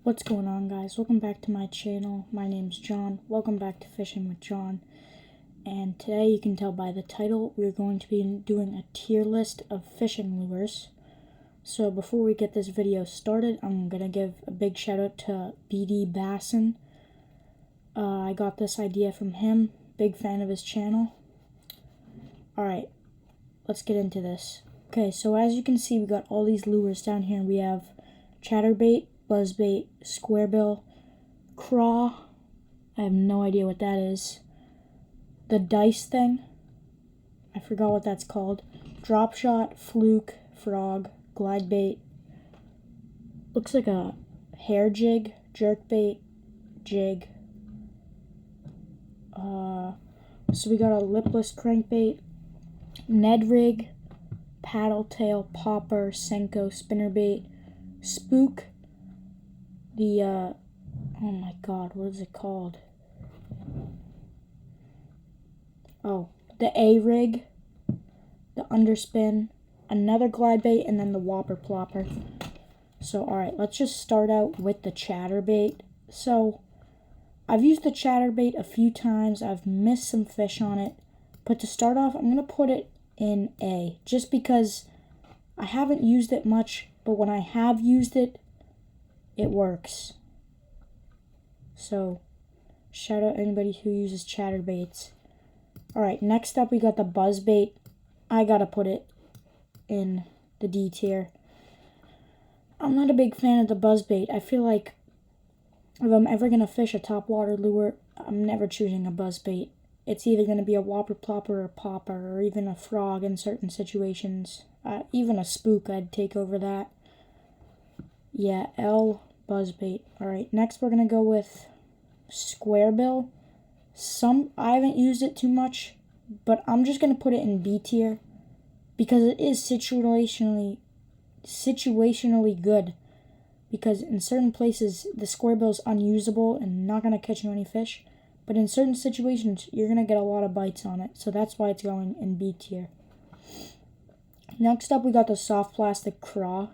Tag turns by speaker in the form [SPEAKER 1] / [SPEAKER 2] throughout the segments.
[SPEAKER 1] What's going on, guys? Welcome back to my channel. My name's John. Welcome back to Fishing with John. And today, you can tell by the title, we're going to be doing a tier list of fishing lures. So before we get this video started, I'm going to give a big shout out to BD Bassin. I got this idea from him. Big fan of his channel. Alright, let's get into this. Okay, so as you can see, we got all these lures down here. We have chatterbait, buzzbait, squarebill, craw, I have no idea what that is, the dice thing, I forgot what that's called, drop shot, fluke, frog, glide bait, looks like a hair jig, jerk bait, jig, so we got a lipless crankbait, Ned rig, paddle tail, popper, Senko, spinnerbait, spook, the, oh my god, what is it called? Oh, the A-rig, the underspin, another glide bait, and then the whopper plopper. So, alright, let's just start out with the chatterbait. So, I've used the chatterbait a few times. I've missed some fish on it. But to start off, I'm going to put it in A. Just because I haven't used it much, but when I have used it, it works. So, shout out anybody who uses chatterbaits. Alright, next up we got the buzzbait. I gotta put it in the D tier. I'm not a big fan of the buzzbait. I feel like if I'm ever gonna fish a topwater lure, I'm never choosing a buzzbait. It's either gonna be a whopper plopper or a popper, or even a frog in certain situations. Even a spook I'd take over that. Yeah, L, buzzbait. Alright, next we're gonna go with squarebill. I haven't used it too much, but I'm just gonna put it in B tier because it is situationally good. Because in certain places the squarebill is unusable and not gonna catch you any fish, but in certain situations you're gonna get a lot of bites on it, so that's why it's going in B tier. Next up we got the soft plastic craw.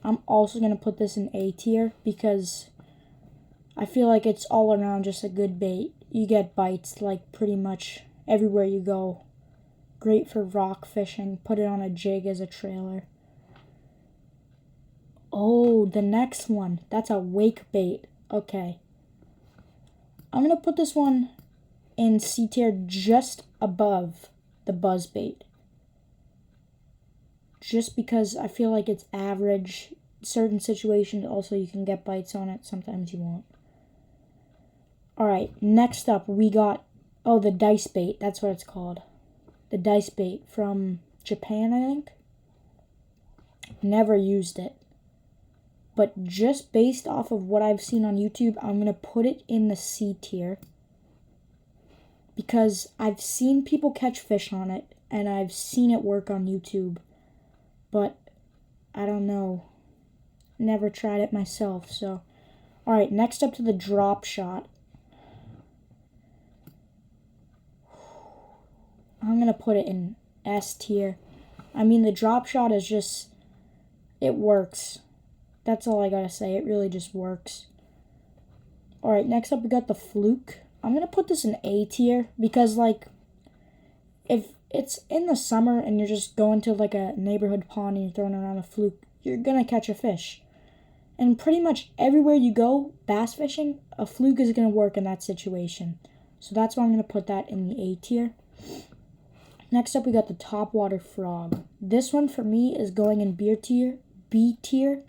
[SPEAKER 1] I'm also going to put this in A tier because I feel like it's all around just a good bait. You get bites like pretty much everywhere you go. Great for rock fishing. Put it on a jig as a trailer. Oh, the next one. That's a wake bait. Okay. I'm going to put this one in C tier just above the buzzbait. Just because I feel like it's average. Certain situations also you can get bites on it, sometimes you won't. Alright, next up we got, the dice bait, that's what it's called. The dice bait from Japan, I think. Never used it. But just based off of what I've seen on YouTube, I'm going to put it in the C tier. Because I've seen people catch fish on it, and I've seen it work on YouTube. But I don't know. Never tried it myself, so. Alright, next up to the drop shot. I'm going to put it in S tier. I mean, the drop shot is just, it works. That's all I gotta say. It really just works. Alright, next up we got the fluke. I'm going to put this in A tier because, like, if it's in the summer and you're just going to like a neighborhood pond and you're throwing around a fluke, you're gonna catch a fish. And pretty much everywhere you go, bass fishing, a fluke is gonna work in that situation. So that's why I'm gonna put that in the A tier. Next up we got the topwater frog. This one for me is going in B tier,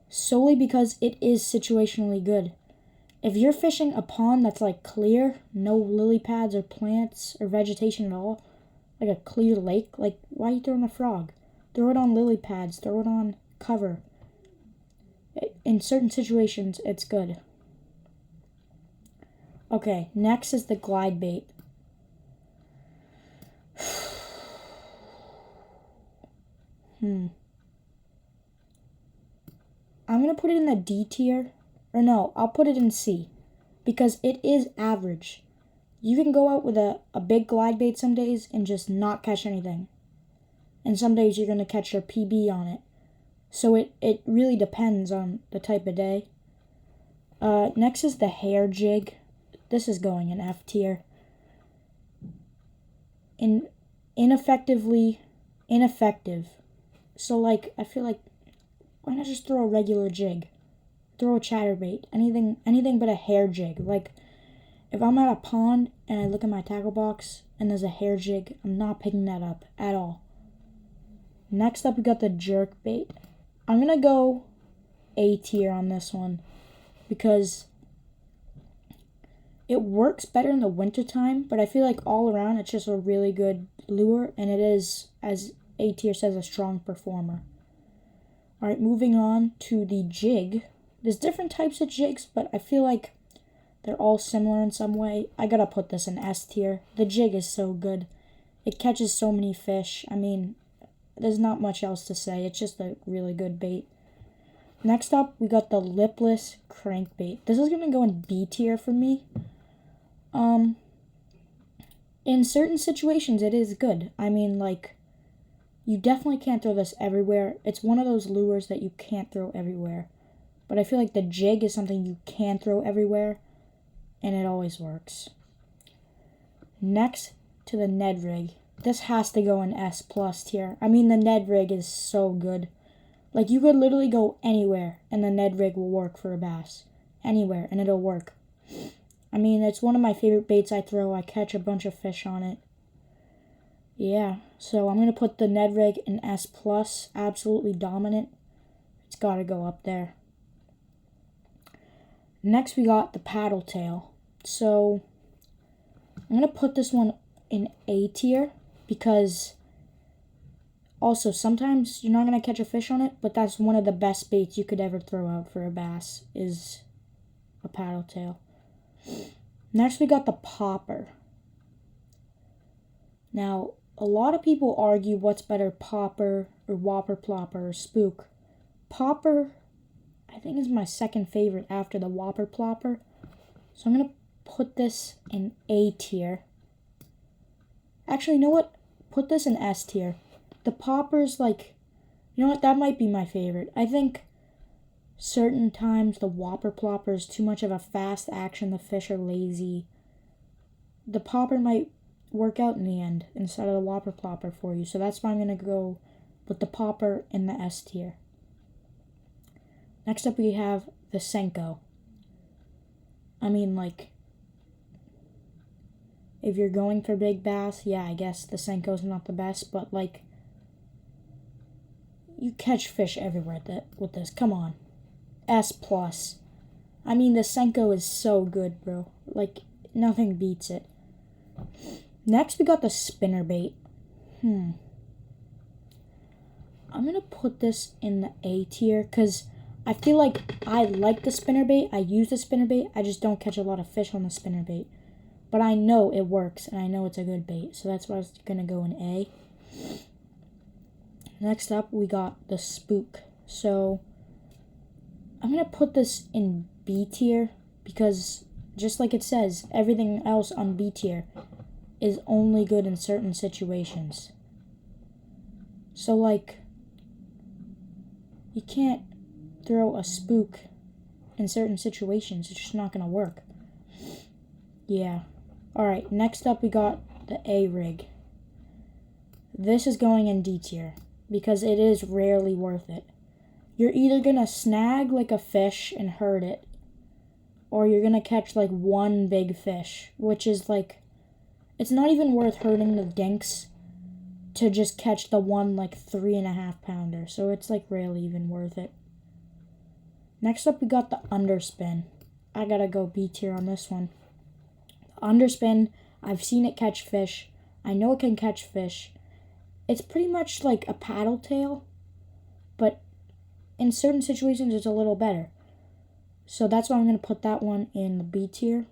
[SPEAKER 1] solely because it is situationally good. If you're fishing a pond that's like clear, no lily pads or plants or vegetation at all, like a clear lake, like, why are you throwing a frog? Throw it on lily pads, throw it on cover. In certain situations, it's good. Okay, next is the glide bait. I'm going to put it in the D tier. Or no, I'll put it in C. Because it is average. You can go out with a big glide bait some days and just not catch anything. And some days you're going to catch your PB on it. So it really depends on the type of day. Next is the hair jig. This is going in F tier. Ineffective. So like, I feel like, why not just throw a regular jig? Throw a chatterbait. Anything but a hair jig. Like, if I'm at a pond and I look at my tackle box and there's a hair jig, I'm not picking that up at all. Next up, we got the jerk bait. I'm gonna go A tier on this one because it works better in the wintertime, but I feel like all around it's just a really good lure, and it is, as A tier says, a strong performer. Alright, moving on to the jig. There's different types of jigs, but I feel like they're all similar in some way. I gotta put this in S tier. The jig is so good. It catches so many fish. I mean, there's not much else to say. It's just a really good bait. Next up, we got the lipless crankbait. This is gonna go in B tier for me. In certain situations, it is good. I mean, like, you definitely can't throw this everywhere. It's one of those lures that you can't throw everywhere. But I feel like the jig is something you can throw everywhere, and it always works. Next to the Ned rig. This has to go in S plus tier. I mean, the Ned rig is so good. Like, you could literally go anywhere, and the Ned rig will work for a bass. Anywhere, and it'll work. I mean, it's one of my favorite baits I throw. I catch a bunch of fish on it. Yeah, so I'm going to put the Ned rig in S plus. Absolutely dominant. It's got to go up there. Next, we got the paddle tail. So, I'm going to put this one in A tier because also sometimes you're not going to catch a fish on it, but that's one of the best baits you could ever throw out for a bass is a paddle tail. Next, we got the popper. Now, a lot of people argue what's better, popper or whopper plopper or spook. Popper, I think, is my second favorite after the whopper plopper. So I'm going to put this in A tier. Actually, you know what? Put this in S tier. The popper's like, you know what? That might be my favorite. I think certain times the whopper plopper is too much of a fast action. The fish are lazy. The popper might work out in the end instead of the whopper plopper for you. So that's why I'm going to go with the popper in the S tier. Next up, we have the Senko. I mean, like, if you're going for big bass, yeah, I guess the Senko's not the best, but, like, you catch fish everywhere with this. Come on. S plus. I mean, the Senko is so good, bro. Like, nothing beats it. Next, we got the spinnerbait. I'm going to put this in the A tier because I feel like I like the spinnerbait. I use the spinnerbait. I just don't catch a lot of fish on the spinnerbait. But I know it works, and I know it's a good bait. So that's why it's going to go in A. Next up, we got the spook. So I'm going to put this in B tier because just like it says, everything else on B tier is only good in certain situations. So, like, you can't throw a spook in certain situations. It's just not going to work. Yeah. Alright, next up we got the A-rig. This is going in D tier because it is rarely worth it. You're either going to snag like a fish and hurt it, or you're going to catch like one big fish, which is like, it's not even worth hurting the dinks to just catch the one like 3.5 pounder. So it's like rarely even worth it. Next up, we got the underspin. I gotta go B tier on this one. The underspin, I've seen it catch fish. I know it can catch fish. It's pretty much like a paddle tail, but in certain situations it's a little better. So that's why I'm going to put that one in the B tier.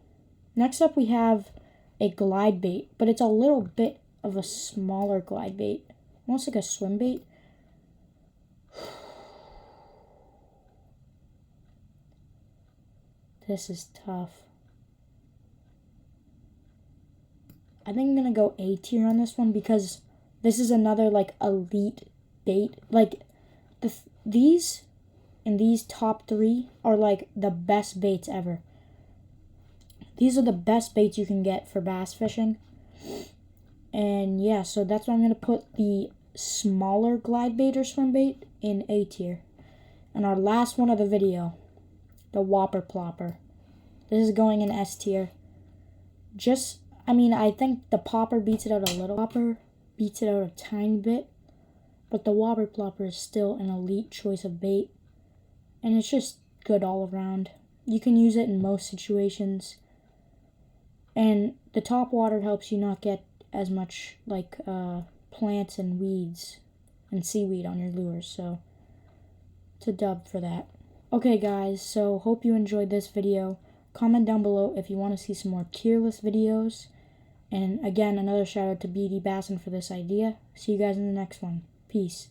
[SPEAKER 1] Next up, we have a glide bait, but it's a little bit of a smaller glide bait. Almost like a swim bait. This is tough. I think I'm going to go A tier on this one because this is another like elite bait. Like these And these top 3 are like the best baits ever. These are the best baits you can get for bass fishing. And yeah, so that's why I'm going to put the smaller glide bait or swim bait in A tier. And our last one of the video, the Whopper Plopper. This is going in S tier. I think the Popper beats it out a little. Popper beats it out a tiny bit. But the Whopper Plopper is still an elite choice of bait. And it's just good all around. You can use it in most situations. And the top water helps you not get as much like plants and weeds and seaweed on your lures. So it's a dub for that. Okay guys, so hope you enjoyed this video. Comment down below if you want to see some more tier list videos. And again, another shout out to BD Bassin for this idea. See you guys in the next one. Peace.